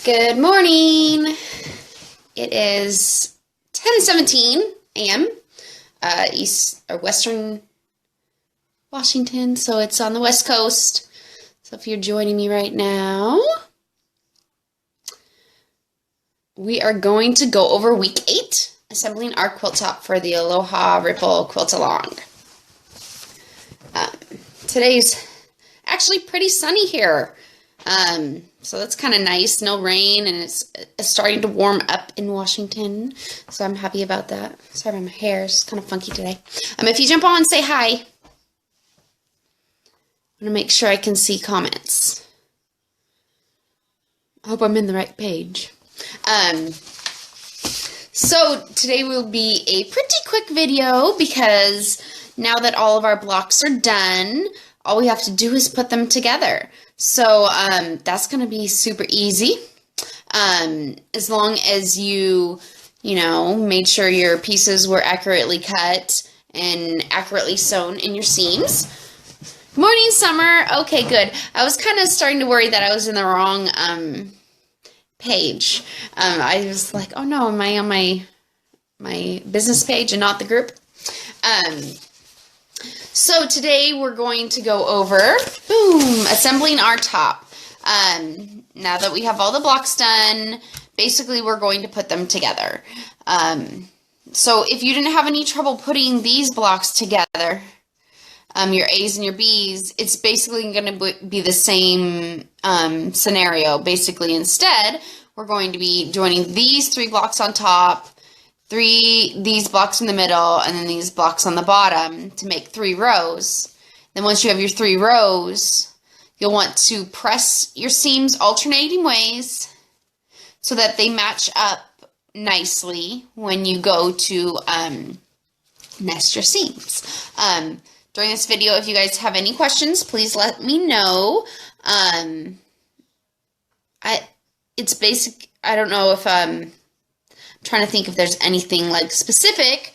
Good morning. It is 10:17 a.m. East or Western Washington, so it's on the West Coast. So if you're joining me right now, we are going to go over week 8, assembling our quilt top for the Aloha Ripple Quilt Along. Today's actually pretty sunny here. So that's kind of nice. No rain, and it's starting to warm up in Washington. So I'm happy about that. Sorry, my hair is kind of funky today. If you jump on, say hi. I'm going to make sure I can see comments. I hope I'm in the right page. So today will be a pretty quick video because now that all of our blocks are done, all we have to do is put them together. So that's going to be super easy, as long as you made sure your pieces were accurately cut and accurately sewn in your seams. Good morning, Summer. Okay, good. I was kind of starting to worry that I was in the wrong page. I was like, oh no, am I on my business page and not the group? So today we're going to go over, assembling our top. Now that we have all the blocks done, basically we're going to put them together. So if you didn't have any trouble putting these blocks together, your A's and your B's, it's basically going to be the same scenario. Basically, instead, we're going to be joining these 3 blocks on top, these blocks in the middle, and then these blocks on the bottom to make 3 rows. Then once you have your 3 rows, you'll want to press your seams alternating ways so that they match up nicely when you go to nest your seams. During this video, if you guys have any questions, please let me know. It's basic. I don't know if I'm trying to think if there's anything like specific.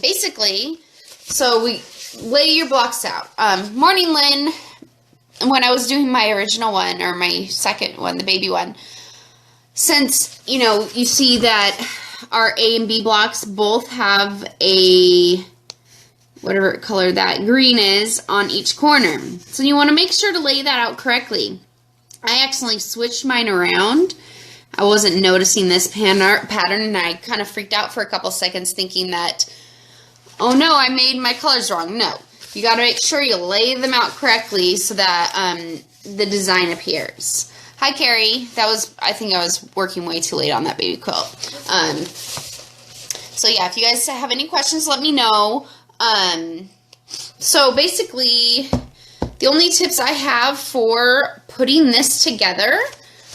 Basically, so we lay your blocks out. Morning, Lynn. When I was doing my original one, or my second one, the baby one, since, you see that our A and B blocks both have a, whatever color that green is, on each corner. So you want to make sure to lay that out correctly. I accidentally switched mine around. I wasn't noticing this pattern, and I kind of freaked out for a couple seconds thinking that, oh no, I made my colors wrong. No, you got to make sure you lay them out correctly so that the design appears. Hi, Carrie. I think I was working way too late on that baby quilt. So yeah, if you guys have any questions, let me know. So basically, the only tips I have for putting this together,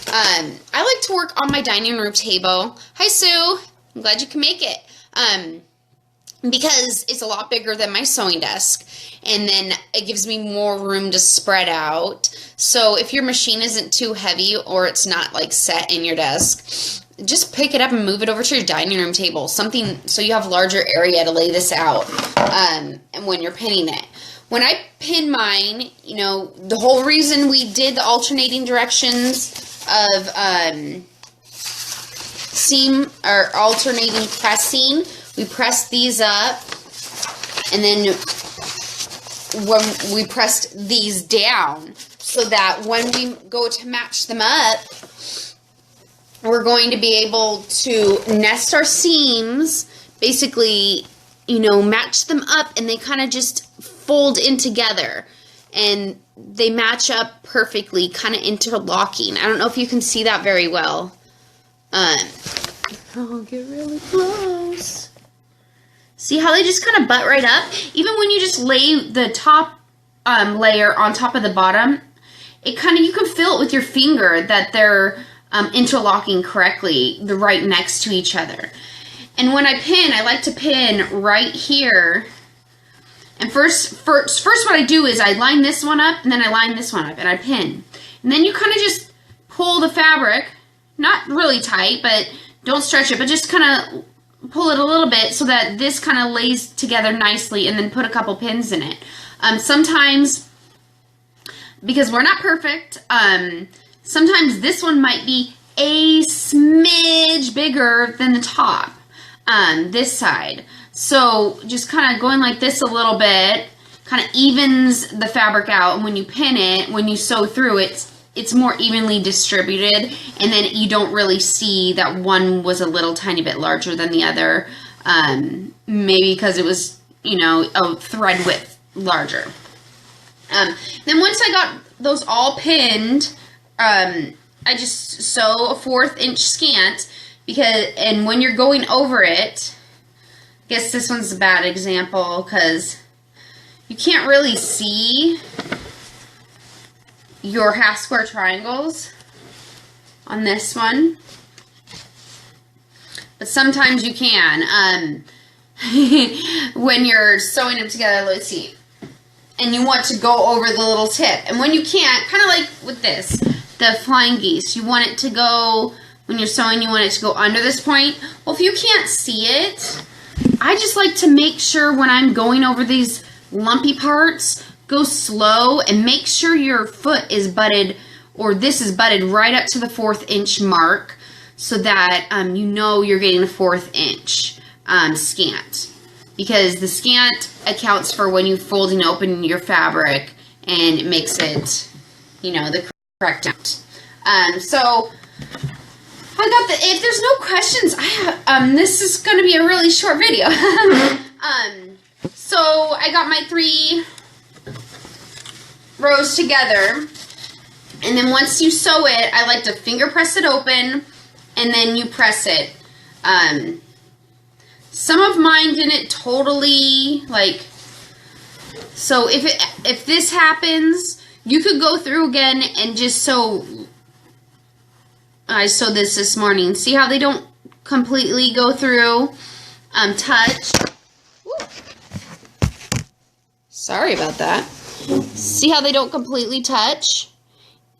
I like to work on my dining room table. Hi, Sue. I'm glad you can make it. Because it's a lot bigger than my sewing desk, and then it gives me more room to spread out. So if your machine isn't too heavy or it's not like set in your desk, just pick it up and move it over to your dining room table. Something so you have larger area to lay this out, and when you're pinning it. When I pin mine, the whole reason we did the alternating directions of seam or alternating pressing, we pressed these up, and then when we pressed these down, so that when we go to match them up, we're going to be able to nest our seams, basically, match them up, and they kind of just fold in together, and they match up perfectly, kind of interlocking. I don't know if you can see that very well. I'll get really close. See how they just kind of butt right up? Even when you just lay the top layer on top of the bottom, you can feel it with your finger that they're interlocking correctly, right next to each other. And when I pin, I like to pin right here. And first what I do is I line this one up, and then I line this one up, and I pin. And then you kind of just pull the fabric, not really tight, but don't stretch it, but just kind of pull it a little bit so that this kind of lays together nicely, and then put a couple pins in it. Sometimes, because we're not perfect, sometimes this one might be a smidge bigger than the top, this side. So just kind of going like this a little bit kind of evens the fabric out, and when you pin it, when you sew through it, it's more evenly distributed, and then you don't really see that one was a little tiny bit larger than the other, maybe because it was, you know, a thread width larger. Then once I got those all pinned, I just sew a 1/4 inch scant, and when you're going over it, I guess this one's a bad example because you can't really see your half square triangles on this one, but sometimes you can when you're sewing them together. Let's see, and you want to go over the little tip, and when you can't, kind of like with this, the flying geese, you want it to go, when you're sewing, you want it to go under this point. Well, if you can't see it, I just like to make sure when I'm going over these lumpy parts, go slow and make sure your foot is butted, or this is butted right up to the 1/4 inch mark, so that you know you're getting a 1/4 inch scant, because the scant accounts for when you fold and open your fabric, and it makes it, you know, the correct amount. So I got the, if there's no questions, this is going to be a really short video. So I got my 3 rows together, and then once you sew it, I like to finger press it open, and then you press it. Some of mine didn't totally, like, so if this happens, you could go through again and just sew. I sewed this morning. See how they don't completely go through, touch. Woo. Sorry about that. See how they don't completely touch?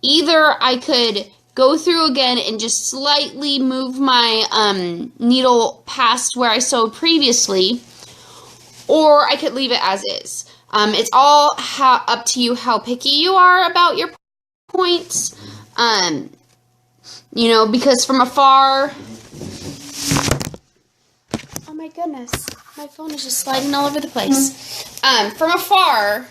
Either I could go through again and just slightly move my needle past where I sewed previously, or I could leave it as is. It's all up to you how picky you are about your points. You know, because from afar, oh my goodness, my phone is just sliding all over the place. From afar,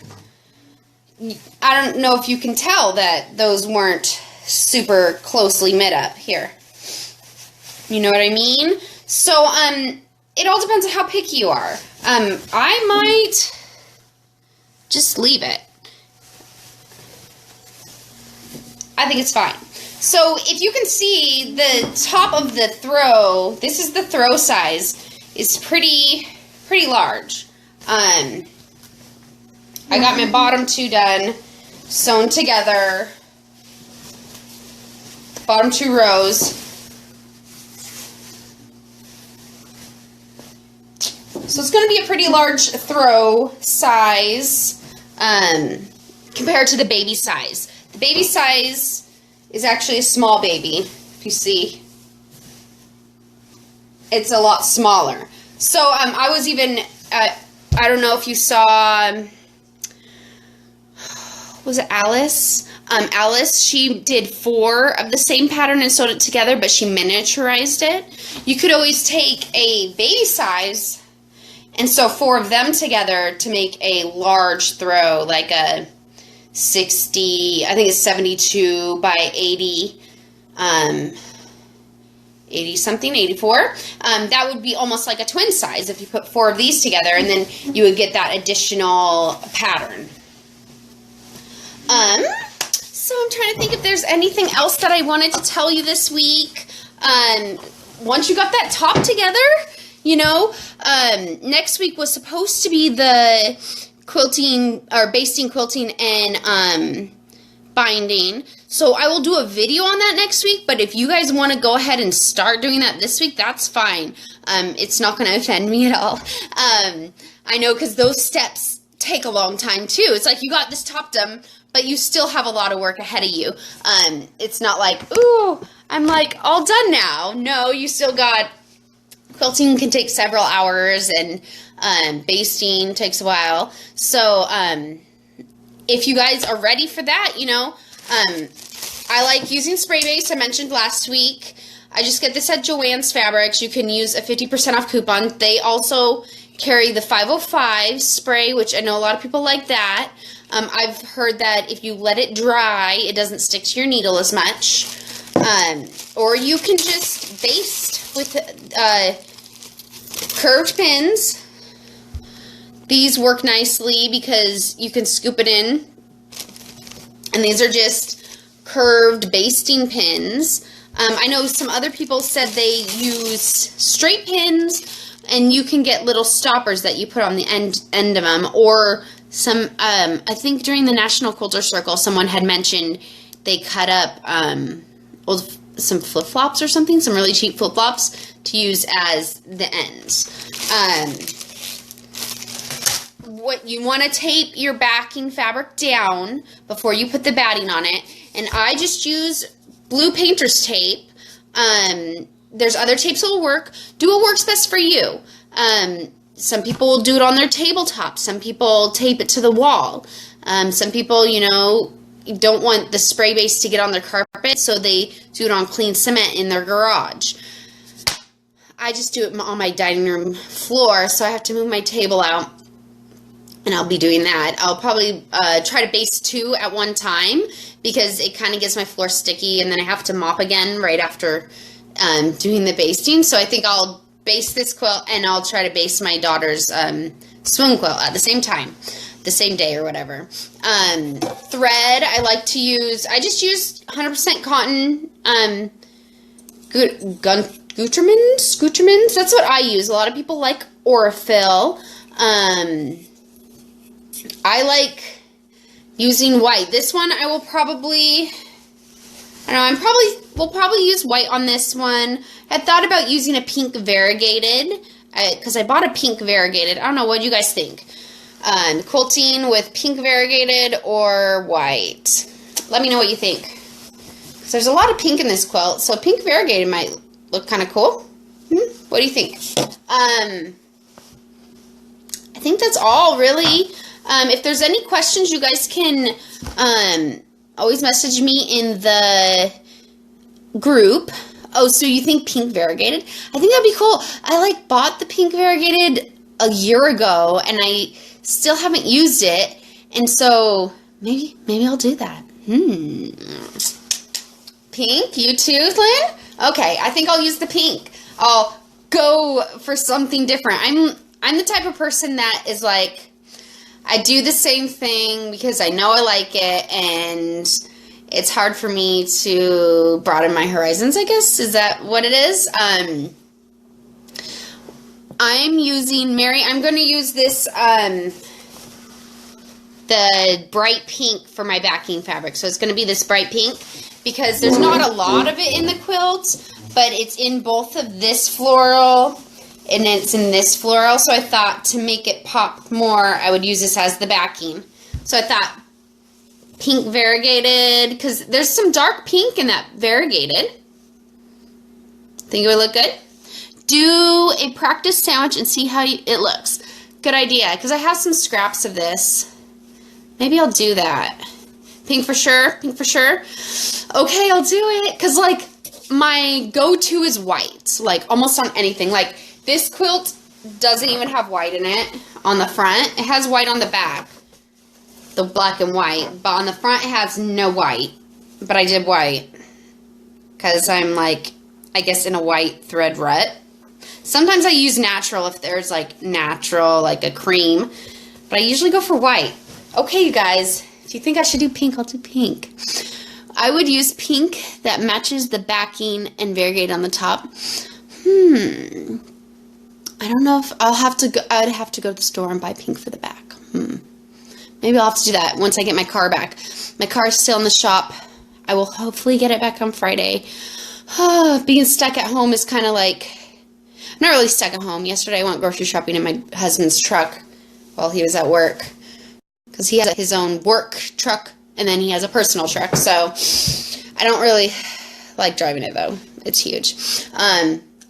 I don't know if you can tell that those weren't super closely knit up here. You know what I mean? So, it all depends on how picky you are. I might just leave it. I think it's fine. So, if you can see the top of the throw, this is the throw size, is pretty large. I got my bottom 2 done, sewn together, bottom 2 rows. So it's going to be a pretty large throw size compared to the baby size. The baby size is actually a small baby, if you see. It's a lot smaller. So I was even, I don't know if you saw, was it Alice? Alice, she did 4 of the same pattern and sewed it together, but she miniaturized it. You could always take a baby size and sew 4 of them together to make a large throw, like a 60, I think it's 72 by 80, 80 something, 84. That would be almost like a twin size if you put 4 of these together, and then you would get that additional pattern. So I'm trying to think if there's anything else that I wanted to tell you this week. Once you got that top together, you know, next week was supposed to be the quilting, or basting, quilting, and binding. So I will do a video on that next week, but if you guys want to go ahead and start doing that this week, that's fine. It's not going to offend me at all. I know, because those steps take a long time too. It's like you got this top done, but you still have a lot of work ahead of you. It's not like, ooh, I'm like all done now. No, you still got, quilting can take several hours, and basting takes a while. So if you guys are ready for that, you know, I I like using spray base. I mentioned last week. I just get this at Joann's Fabrics. You can use a 50% off coupon. They also carry the 505 spray, which I know a lot of people like that. I've heard that if you let it dry, it doesn't stick to your needle as much. Or you can just baste with curved pins. These work nicely because you can scoop it in. And these are just curved basting pins. I know some other people said they use straight pins, and you can get little stoppers that you put on the end of them. Or some, I think during the National Quilter Circle, someone had mentioned they cut up some flip-flops or something, some really cheap flip-flops to use as the ends. What you want to tape your backing fabric down before you put the batting on it, and I just use blue painter's tape. There's other tapes that will work. Do what works best for you. Some people will do it on their tabletop. Some people tape it to the wall. Some people, you know, don't want the spray base to get on their carpet, so they do it on clean cement in their garage. I just do it on my dining room floor, so I have to move my table out. And I'll be doing that. I'll probably try to baste 2 at one time because it kind of gets my floor sticky, and then I have to mop again right after doing the basting. So I think I'll baste this quilt, and I'll try to baste my daughter's swim quilt at the same time, the same day or whatever. Thread, I like to use, I just use 100% cotton Gutermans. That's what I use. A lot of people like Aurifil. I like using white. This one I will probably, we'll probably use white on this one. I had thought about using a pink variegated, because I bought a pink variegated. I don't know, what do you guys think? Quilting with pink variegated or white? Let me know what you think. Because there's a lot of pink in this quilt, so pink variegated might look kind of cool. What do you think? I think that's all, really. If there's any questions, you guys can always message me in the group. Oh, so you think pink variegated? I think that'd be cool. I bought the pink variegated a year ago, and I still haven't used it, and so maybe I'll do that. Pink, you too, Lynn? Okay, I think I'll use the pink. I'll go for something different. I'm the type of person that is like, I do the same thing because I know I like it, and it's hard for me to broaden my horizons, I guess. Is that what it is? I'm using, I'm going to use this, the bright pink for my backing fabric. So it's going to be this bright pink because there's not a lot of it in the quilt, but it's in both of this floral and it's in this floral. So I thought to make it pop more, I would use this as the backing. So I thought pink variegated, because there's some dark pink in that variegated. Think it would look good? Do a practice sandwich and see how it looks. Good idea, because I have some scraps of this. Maybe I'll do that. Pink for sure, pink for sure. Okay, I'll do it, because like my go-to is white, like almost on anything. Like this quilt doesn't even have white in it on the front. It has white on the back, the black and white, but on the front it has no white. But I did white because I'm like, I guess in a white thread rut. Sometimes I use natural if there's like natural, like a cream, but I usually go for white. Okay, you guys, if you think I should do pink, I'll do pink. I would use pink that matches the backing and variegated on the top. I don't know if I'll have to go, I'd have to go to the store and buy pink for the back. Maybe I'll have to do that once I get my car back. My car is still in the shop. I will hopefully get it back on Friday. Being stuck at home is kind of like, I'm not really stuck at home. Yesterday I went grocery shopping in my husband's truck while he was at work. Because he has his own work truck and then he has a personal truck. So I don't really like driving it though. It's huge.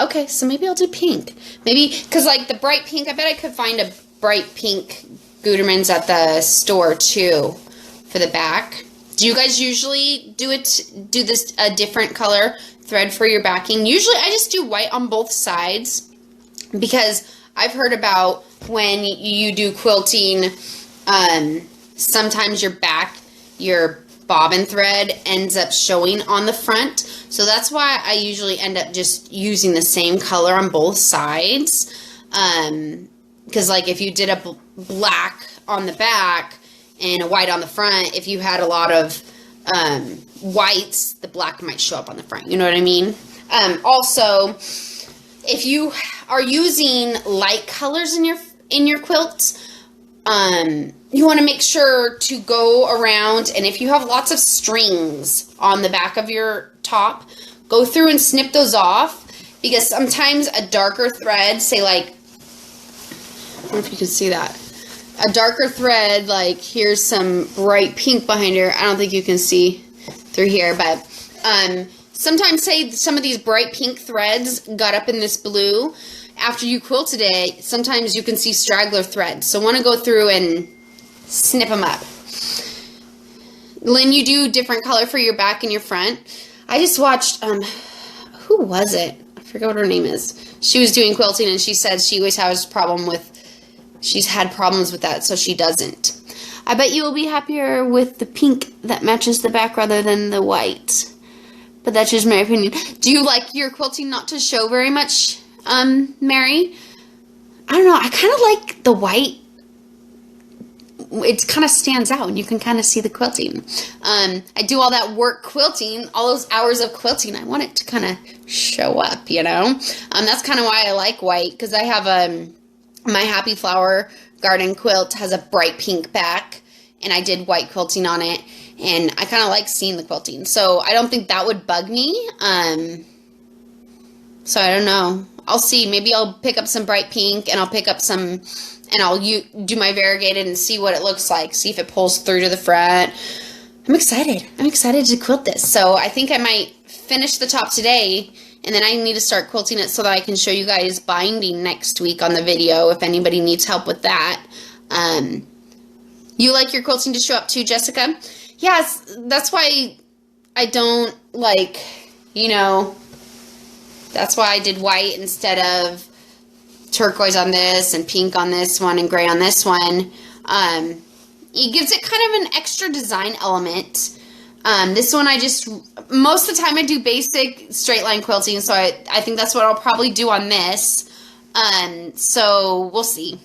Okay, so maybe I'll do pink. Maybe, because like the bright pink, I bet I could find a bright pink Gutermans at the store too for the back. Do you guys usually do this a different color thread for your backing? Usually I just do white on both sides because I've heard about when you do quilting, sometimes your bobbin thread ends up showing on the front. So that's why I usually end up just using the same color on both sides. Because like if you did a black on the back and a white on the front, if you had a lot of whites, the black might show up on the front. You know what I mean? Also, if you are using light colors in your quilts, you want to make sure to go around, and if you have lots of strings on the back of your top, go through and snip those off, because sometimes a darker thread, say like, I don't know if you can see that, a darker thread, like here's some bright pink behind her, I don't think you can see through here, but sometimes say some of these bright pink threads got up in this blue. After you quilted it, sometimes you can see straggler threads. So want to go through and snip them up. Lynn, you do different color for your back and your front. I just watched, who was it? I forget what her name is. She was doing quilting and she said she always has she's had problems with that, so she doesn't. I bet you will be happier with the pink that matches the back rather than the white. But that's just my opinion. Do you like your quilting not to show very much, Mary? I don't know. I kind of like the white. It kind of stands out and you can kind of see the quilting. I do all that work quilting, all those hours of quilting. I want it to kind of show up, you know? That's kind of why I like white, because I have my Happy Flower Garden quilt has a bright pink back, and I did white quilting on it, and I kind of like seeing the quilting. So I don't think that would bug me. So I don't know. I'll see. Maybe I'll pick up some bright pink, and I'll pick up some, and I'll do my variegated and see what it looks like. See if it pulls through to the front. I'm excited. I'm excited to quilt this. So I think I might finish the top today, and then I need to start quilting it so that I can show you guys binding next week on the video if anybody needs help with that. You like your quilting to show up too, Jessica? Yes, that's why I don't like, you know, that's why I did white instead of turquoise on this and pink on this one and gray on this one. It gives it kind of an extra design element. This one most of the time I do basic straight line quilting, so I think that's what I'll probably do on this. So we'll see.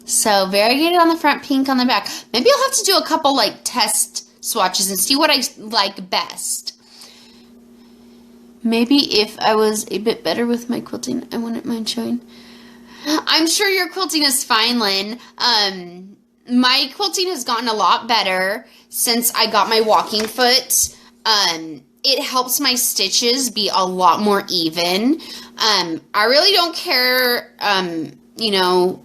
So variegated on the front, pink on the back. Maybe I'll have to do a couple like test swatches and see what I like best. Maybe if I was a bit better with my quilting, I wouldn't mind showing. I'm sure your quilting is fine, Lynn. My quilting has gotten a lot better since I got my walking foot. It helps my stitches be a lot more even. I really don't care, you know.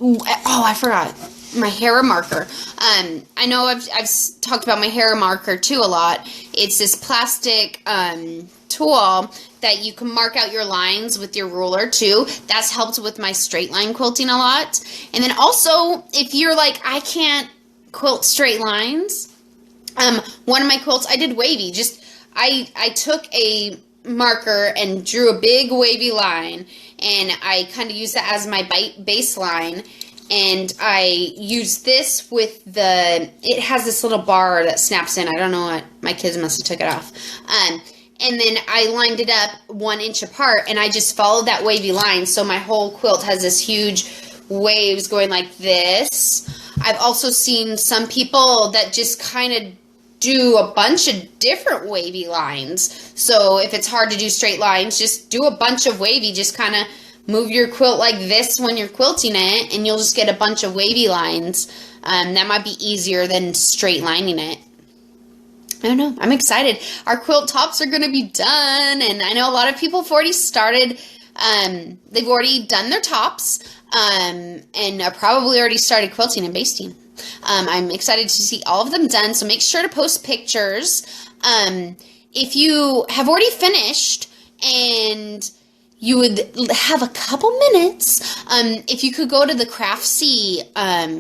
Oh, I forgot my hair marker. I know I've talked about my hair marker too a lot. It's this plastic tool that you can mark out your lines with your ruler too. That's helped with my straight line quilting a lot. And then also, if you're like, I can't quilt straight lines, one of my quilts I did wavy. I took a marker and drew a big wavy line, and I kind of used that as my baseline, and I used this with it has this little bar that snaps in. I don't know what, my kids must have took it off. And then I lined it up 1 inch apart, and I just followed that wavy line, so my whole quilt has this huge waves going like this. I've also seen some people that just kind of do a bunch of different wavy lines. So if it's hard to do straight lines, just do a bunch of wavy. Just kind of move your quilt like this when you're quilting it, and you'll just get a bunch of wavy lines. That might be easier than straight lining it. I don't know. I'm excited. Our quilt tops are going to be done, and I know a lot of people have already started. They've already done their tops, and probably already started quilting and basting. I'm excited to see all of them done, so make sure to post pictures. If you have already finished and you would have a couple minutes. If you could go to the Craftsy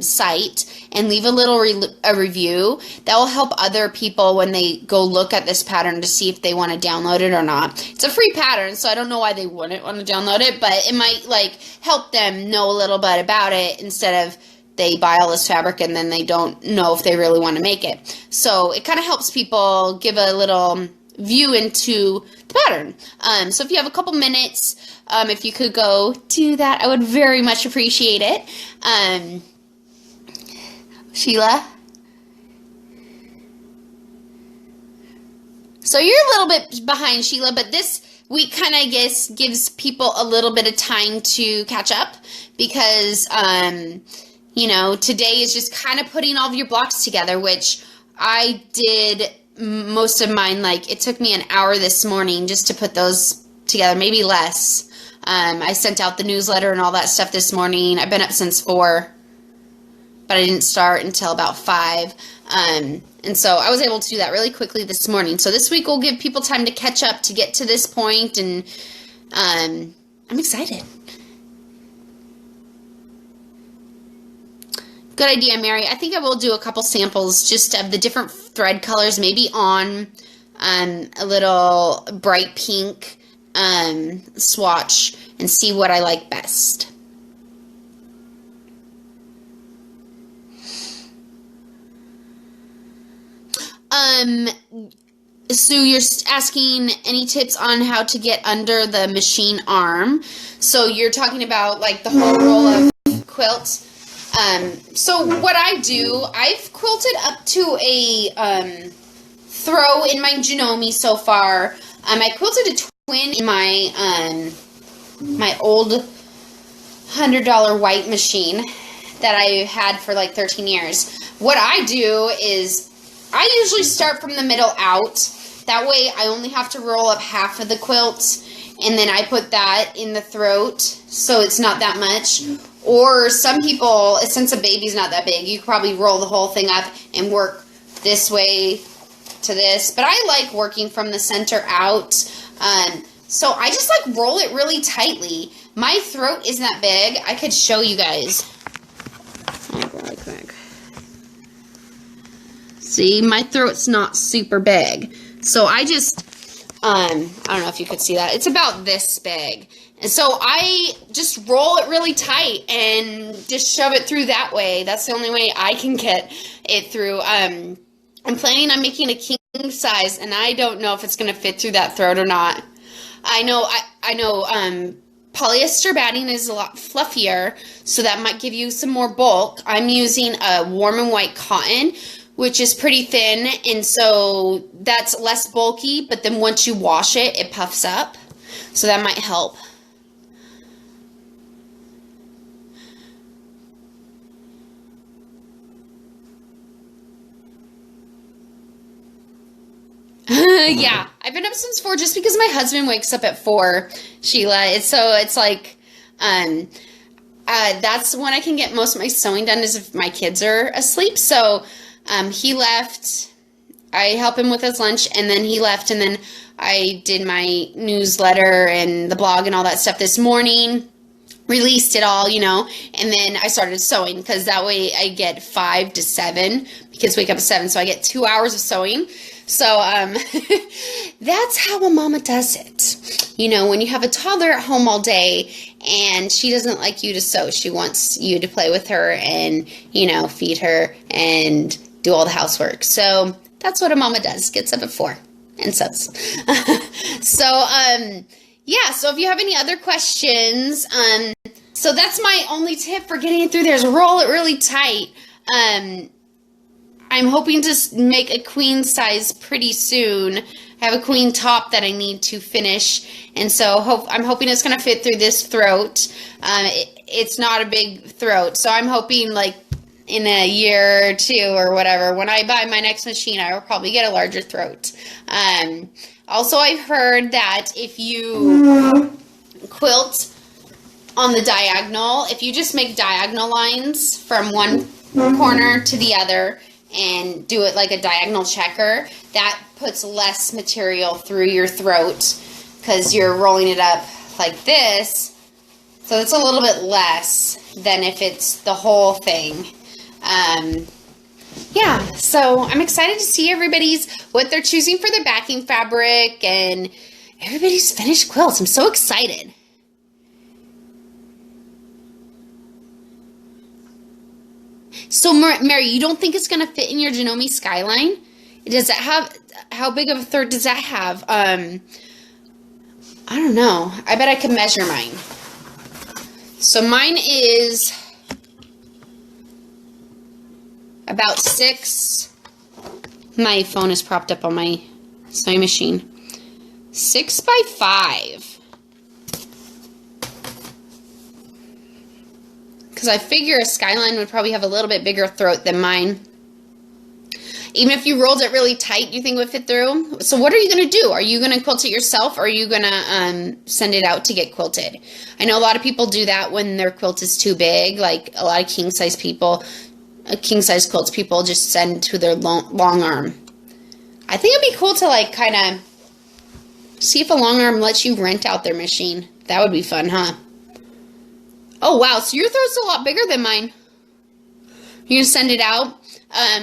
site and leave a little review, that will help other people when they go look at this pattern to see if they want to download it or not. It's a free pattern, so I don't know why they wouldn't want to download it, but it might like help them know a little bit about it instead of they buy all this fabric and then they don't know if they really want to make it. So it kind of helps people give a little view into the pattern. So if you have a couple minutes, if you could go do that, I would very much appreciate it. Sheila? So you're a little bit behind, Sheila, but this week kind of, I guess, gives people a little bit of time to catch up because, you know, today is just kind of putting all of your blocks together, which I did most of mine. Like, it took me an hour this morning just to put those together, maybe less. I sent out the newsletter and all that stuff this morning. I've been up since 4, but I didn't start until about 5. And so I was able to do that really quickly this morning. So this week will give people time to catch up to get to this point, and I'm excited. Good idea, Mary. I think I will do a couple samples just of the different thread colors, maybe on a little bright pink swatch and see what I like best. So you're asking any tips on how to get under the machine arm. So you're talking about like the whole roll of quilt. So what I do, I've quilted up to a throw in my Janome so far. I quilted a twin in my my old $100 white machine that I had for like 13 years. What I do is I usually start from the middle out. That way I only have to roll up half of the quilt, and then I put that in the throat so it's not that much. Or some people, since a baby's not that big, you could probably roll the whole thing up and work this way to this. But I like working from the center out. So I just like roll it really tightly. My throat isn't that big. I could show you guys. Really quick. See, my throat's not super big. So I just, I don't know if you could see that. It's about this big. And so I just roll it really tight and just shove it through that way. That's the only way I can get it through. I'm planning on making a king size, and I don't know if it's going to fit through that throat or not. I know polyester batting is a lot fluffier, so that might give you some more bulk. I'm using a warm and white cotton, which is pretty thin, and so that's less bulky, but then once you wash it, it puffs up. So that might help. Yeah, I've been up since 4 just because my husband wakes up at 4, Sheila. It's like, that's when I can get most of my sewing done is if my kids are asleep. So, he left, I help him with his lunch, and then he left, and then I did my newsletter and the blog and all that stuff this morning, released it all, you know, and then I started sewing because that way I get 5 to 7, because wake up at 7, so I get 2 hours of sewing. So, that's how a mama does it. You know, when you have a toddler at home all day and she doesn't like you to sew, she wants you to play with her and, you know, feed her and do all the housework. So that's what a mama does, gets up at 4 and sews. So, yeah, so if you have any other questions, so that's my only tip for getting it through there is roll it really tight. I'm hoping to make a queen size pretty soon. I have a queen top that I need to finish, and so I'm hoping it's going to fit through this throat. It's not a big throat, so I'm hoping like in a year or 2 or whatever, when I buy my next machine, I will probably get a larger throat. Also, I've heard that if you quilt on the diagonal, if you just make diagonal lines from one corner to the other and do it like a diagonal checker, that puts less material through your throat because you're rolling it up like this. So it's a little bit less than if it's the whole thing. Yeah, so I'm excited to see what they're choosing for their backing fabric and everybody's finished quilts. I'm so excited. So Mary, you don't think it's going to fit in your Janome Skyline? Does that have, how big of a third does that have? I don't know. I bet I could measure mine. So mine is about 6. My phone is propped up on my sewing machine. 6 by 5. Because I figure a Skyline would probably have a little bit bigger throat than mine. Even if you rolled it really tight, you think it would fit through? So what are you going to do? Are you going to quilt it yourself, or are you going to send it out to get quilted? I know a lot of people do that when their quilt is too big. Like a lot of king-size people, king-size quilts people just send to their long arm. I think it'd be cool to like kind of see if a long arm lets you rent out their machine. That would be fun, huh? Oh, wow. So your throat's a lot bigger than mine. You're going to send it out?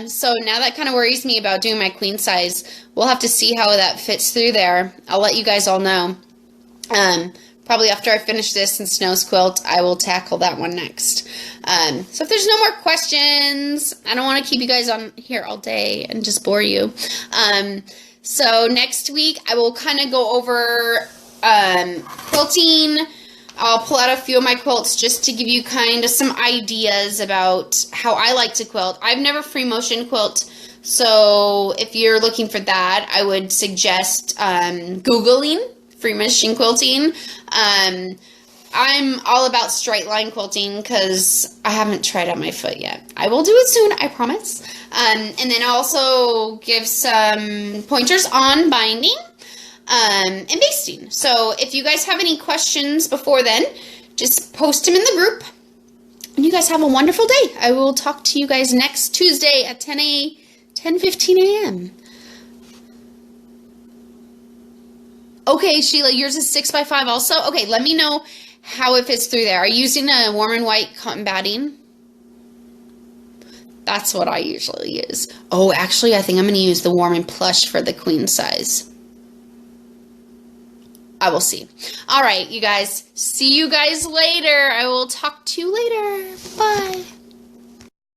So now that kind of worries me about doing my queen size. We'll have to see how that fits through there. I'll let you guys all know. Probably after I finish this and Snow's quilt, I will tackle that one next. So if there's no more questions, I don't want to keep you guys on here all day and just bore you. So next week, I will kind of go over quilting. I'll pull out a few of my quilts just to give you kind of some ideas about how I like to quilt. I've never free motion quilt, so if you're looking for that, I would suggest Googling free motion quilting. I'm all about straight line quilting because I haven't tried out my foot yet. I will do it soon, I promise. And then I'll also give some pointers on binding. And basting. So if you guys have any questions before then, just post them in the group. And you guys have a wonderful day. I will talk to you guys next Tuesday at 10:15 a.m. Okay, Sheila, yours is 6 by 5 also? Okay, let me know how it fits through there. Are you using a warm and white cotton batting? That's what I usually use. Oh, actually, I think I'm going to use the warm and plush for the queen size. I will see. All right, you guys. See you guys later. I will talk to you later. Bye.